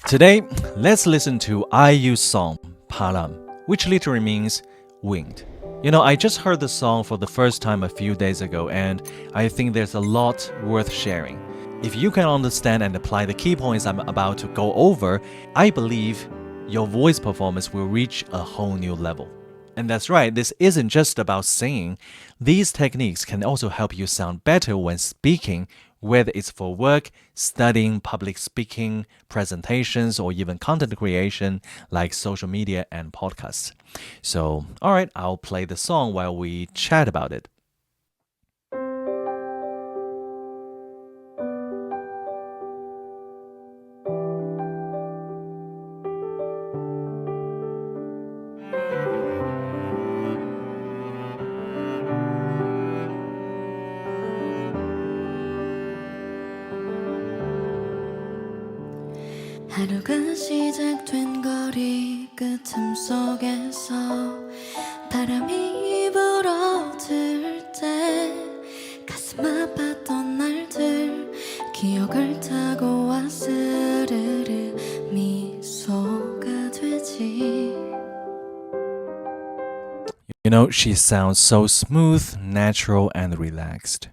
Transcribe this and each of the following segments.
Today, let's listen to IU's song 바람, which literally means wind. I just heard the song for the first time a few days ago, and I think there's a lot worth sharing. If you can understand and apply the key points I'm about to go over, I believe your voice performance will reach a whole new level. And that's right, this isn't just about singing. These techniques can also help you sound better when speaking, whether it's for work, studying, public speaking, presentations, or even content creation like social media and podcasts. So, all right, I'll play the song while we chat about it. 하루가 시작된 거리 끝음 속에서 바람이 불어들 때 가슴 아팠던 날들 기억을 타고 와 스르르 미소가 되지 She sounds so smooth, natural, and relaxed.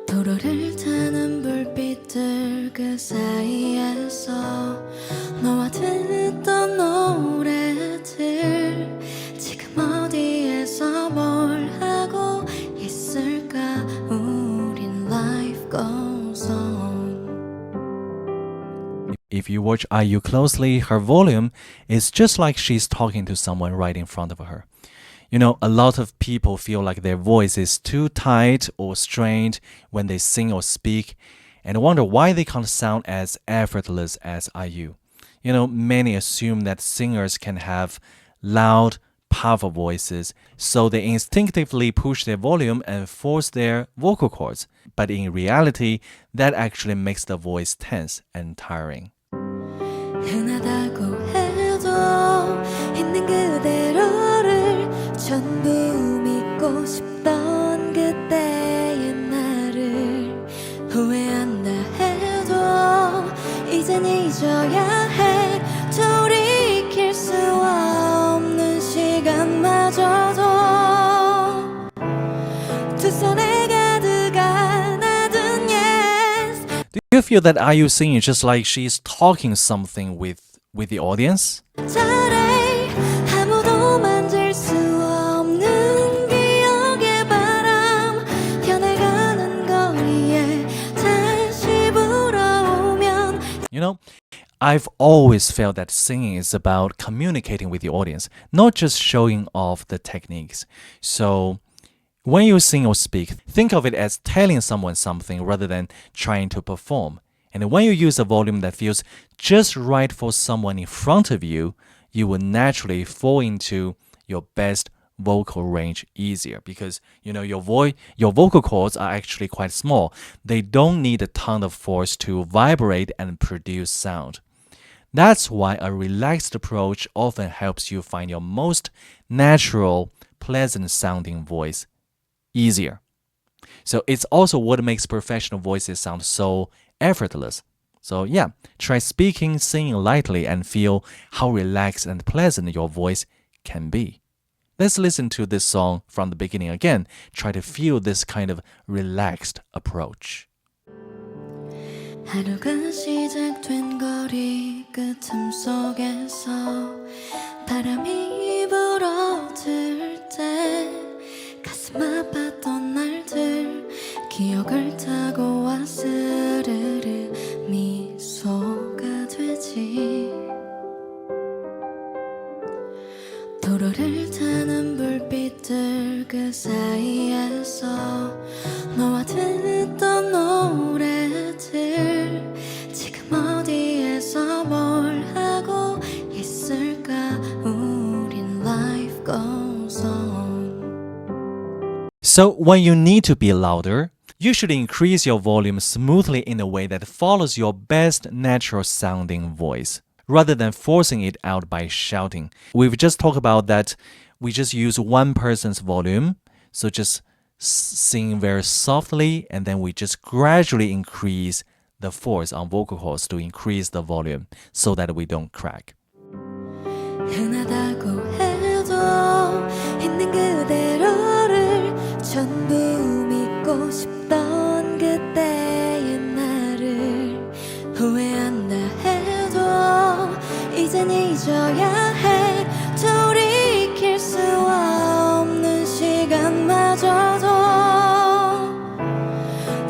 도로를 타는 불빛들 그 사이에서 너와 듣던 노래들 지금 어디에서 뭘 하고 있을까 우린 life goes on. If you watch IU closely, her volume is just like she's talking to someone right in front of her. A lot of people feel like their voice is too tight or strained when they sing or speak and wonder why they can't sound as effortless as IU. Many assume that singers can have loud, powerful voices, so they instinctively push their volume and force their vocal cords. But in reality, that actually makes the voice tense and tiring. 흔하다고 해도 있는 그대로를 전부 믿고 싶던 그때의 나를 후회한다 해도 이젠 잊어야 해 돌이킬 수 없는 시간마저도 두 손에 가득 안아둔 yes. Do you feel that IU singing just like she's talking something with the audience? 잘해 아무도 만질 수 없는 기억의 바람 변해가는 거리에 다시 불어오면 I've always felt that singing is about communicating with the audience, not just showing off the techniques. So when you sing or speak, think of it as telling someone something rather than trying to perform. And when you use a volume that feels just right for someone in front of you, you will naturally fall into your best vocal range easier because your vocal cords are actually quite small. They don't need a ton of force to vibrate and produce sound. That's why a relaxed approach often helps you find your most natural, pleasant sounding voice easier. So it's also what makes professional voices sound so effortless. So yeah, try speaking, singing lightly and feel how relaxed and pleasant your voice can be. Let's listen to this song from the beginning again. Try to feel this kind of relaxed approach. 하루가 시작된 거리 끝음 속에서 바람이 불어들 때 가슴 아팠던 날들 기억을 타고 와 스르르 미소가 되지 도로를 타는 불빛들 그 사이에서 너와 듣던 노래들 지금 어디에서 뭘 하고 있을까 우린 life goes on. So when you need to be louder, you should increase your volume smoothly in a way that follows your best natural sounding voice, rather than forcing it out by shouting. We've just talked about that we just use one person's volume, so just sing very softly and then we just gradually increase the force on vocal cords to increase the volume so that we don't crack. 흔하다고 해도 있는 그대로를 전부 믿고 싶던 그때의 나를 후회한다 해도 이젠 잊어야 해 돌이킬 수 없는 시간마저도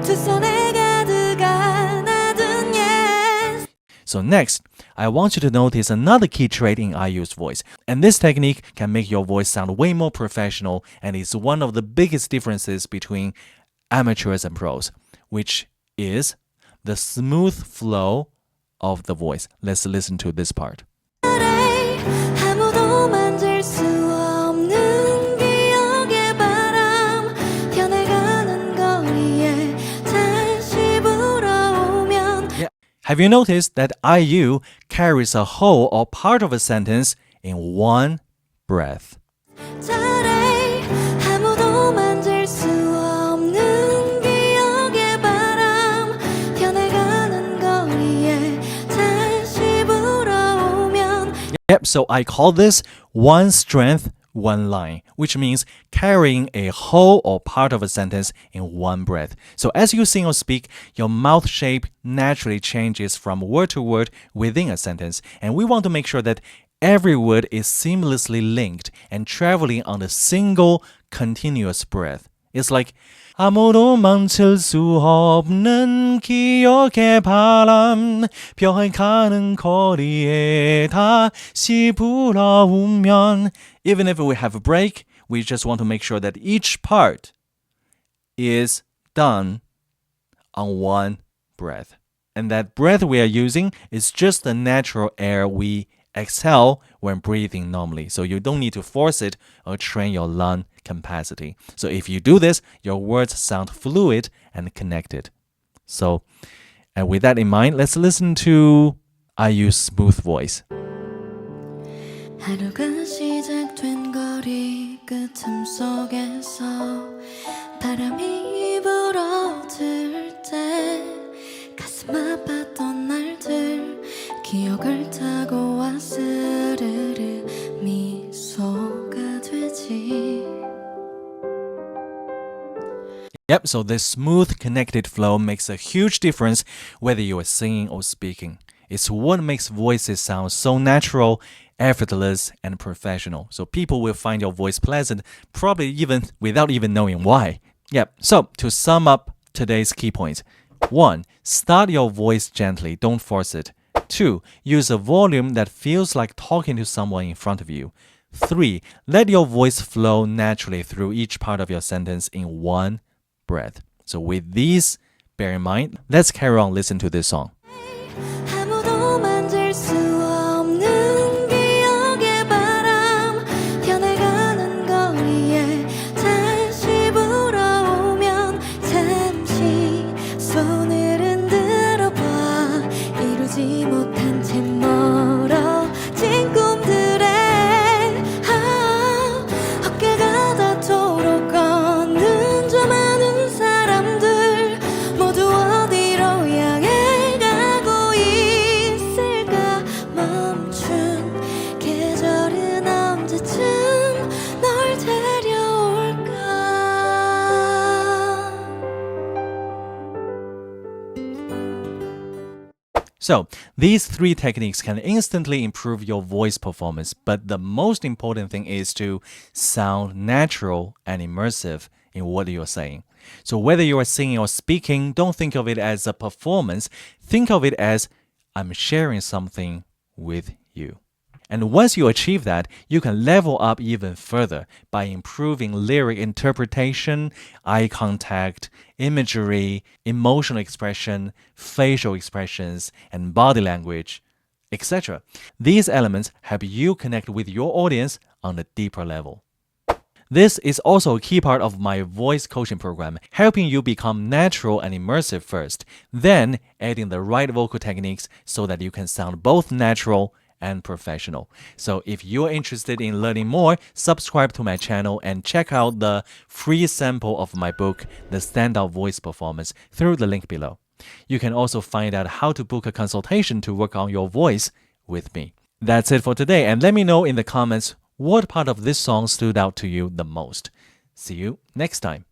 두 손에 가득한 나든 yes. So next, I want you to notice another key trait in IU's voice. And this technique can make your voice sound way more professional and is one of the biggest differences between amateurs and pros, which is the smooth flow of the voice. Let's listen to this part. 아무도 만질 수 없는 기억의 바람 변해가는 거리에 다시 불어오면 Yeah. Have you noticed that IU carries a whole or part of a sentence in one breath? 잘해 아무도 만질 수 없는 기억의 바람 변해가는 거리에 다시 불어오면 Yep, so I call this one strength, one line, which means carrying a whole or part of a sentence in one breath. So as you sing or speak, your mouth shape naturally changes from word to word within a sentence, and we want to make sure that every word is seamlessly linked and traveling on a single continuous breath. It's like 아무도 망칠 수 없는 기억의 바람 변해가는 거리에 다시 불어오면. Even if we have a break, we just want to make sure that each part is done on one breath. And that breath we are using is just the natural air we exhale when breathing normally. So you don't need to force it or train your lung capacity. So if you do this, your words sound fluid and connected. So, and with that in mind, let's listen to IU's smooth voice. 하루가 시작된 거리 끝음 속에서 바람이 불어들 때 가슴 아팠던 날들 기억을 타고 와 스르르 미소가 되지. Yep, so this smooth connected flow makes a huge difference whether you are singing or speaking. It's what makes voices sound so natural, effortless, and professional. So people will find your voice pleasant, probably even without even knowing why. Yep, so to sum up today's key points. 1. Start your voice gently, don't force it. 2. Use a volume that feels like talking to someone in front of you. 3. Let your voice flow naturally through each part of your sentence in one breath. So with these bear in mind, let's carry on listen to this song. 아무도 만질 수 없는 기억의 바람 변해가는 거리에 다시 불어오면 잠시 손을 흔들어 봐 이루지 못한 채 멀어진 꿈들에 어깨가 닿도록 걷는 저 많은 사람들 모두 어디로 향해 가고 있을까 멈춘 계절은 언제쯤 널 데려올까. So, these three techniques can instantly improve your voice performance, but the most important thing is to sound natural and immersive in what you're saying. So, whether you are singing or speaking, don't think of it as a performance. Think of it as I'm sharing something with you. And once you achieve that, you can level up even further by improving lyric interpretation, eye contact, imagery, emotional expression, facial expressions, and body language, etc. These elements help you connect with your audience on a deeper level. This is also a key part of my voice coaching program, helping you become natural and immersive first, then adding the right vocal techniques so that you can sound both natural and professional. So if you're interested in learning more, subscribe to my channel and check out the free sample of my book, The Standout Voice Performance, through the link below. You can also find out how to book a consultation to work on your voice with me. That's it for today, and let me know in the comments what part of this song stood out to you the most. See you next time.